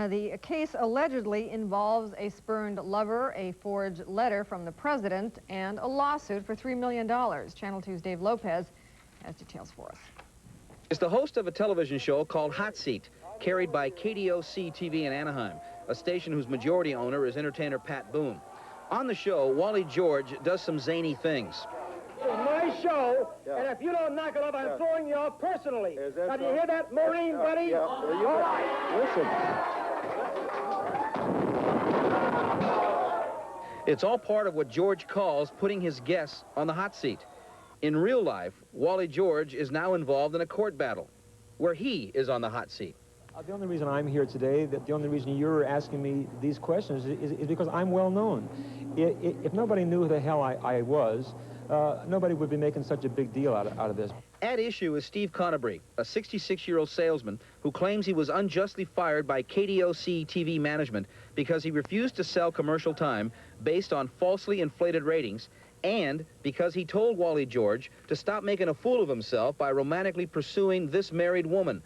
The case allegedly involves a spurned lover, a forged letter from the president, and a lawsuit for $3 million. Channel 2's Dave Lopez has details for us. Is the host of a television show called Hot Seat, carried by KDOC TV in Anaheim, a station whose majority owner is entertainer Pat Boone. On the show, Wally George does some zany things. It's my show, and if you don't knock it off, I'm throwing you off personally. Now, do you hear that, Marine, buddy? All right. Listen. It's all part of what George calls putting his guests on the hot seat. In real life, Wally George is now involved in a court battle where he is on the hot seat. The only reason I'm here today, the only reason you're asking me these questions is because I'm well known. If nobody knew who the hell I was, nobody would be making such a big deal out of this. At issue is Steve Conabry, a 66-year-old salesman who claims he was unjustly fired by KDOC TV management because he refused to sell commercial time based on falsely inflated ratings, and because he told Wally George to stop making a fool of himself by romantically pursuing this married woman,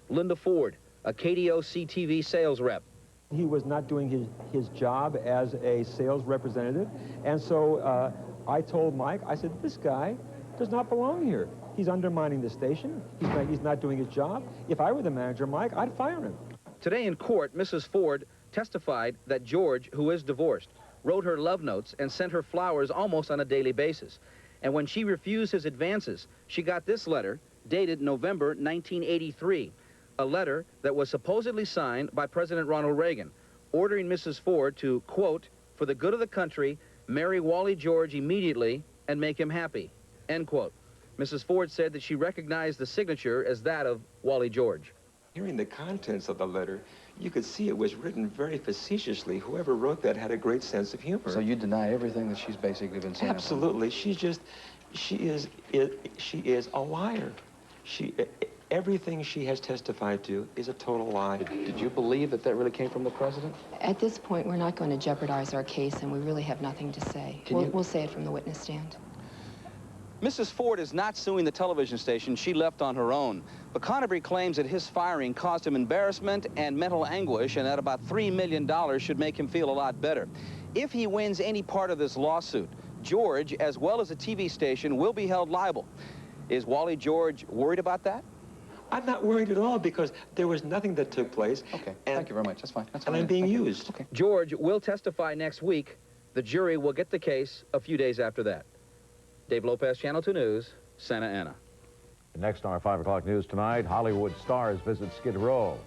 Linda Ford, a KDOC TV sales rep. He was not doing his job as a sales representative, and so I told Mike, I said, this guy does not belong here. He's undermining the station. He's not doing his job. If I were the manager, Mike, I'd fire him. Today in court, Mrs. Ford testified that George, who is divorced, wrote her love notes and sent her flowers almost on a daily basis. And when she refused his advances, she got this letter dated November 1983, a letter that was supposedly signed by President Ronald Reagan, ordering Mrs. Ford to, quote, for the good of the country, marry Wally George immediately and make him happy, end quote. Mrs. Ford said that she recognized the signature as that of Wally George. Hearing the contents of the letter, you could see it was written very facetiously. Whoever wrote that had a great sense of humor. So you deny everything that she's basically been saying? Absolutely. She is a liar. Everything she has testified to is a total lie. Did you believe that that really came from the president? At this point, we're not going to jeopardize our case, and we really have nothing to say. We'll say it from the witness stand. Mrs. Ford is not suing the television station she left on her own. But Conabry claims that his firing caused him embarrassment and mental anguish, and that about $3 million should make him feel a lot better. If he wins any part of this lawsuit, George, as well as the TV station, will be held liable. Is Wally George worried about that? I'm not worried at all because there was nothing that took place. Okay, thank you very much. That's fine. That's fine. And I'm being used. Okay. George will testify next week. The jury will get the case a few days after that. Dave Lopez, Channel 2 News, Santa Ana. Next on our 5 o'clock news tonight, Hollywood stars visit Skid Row.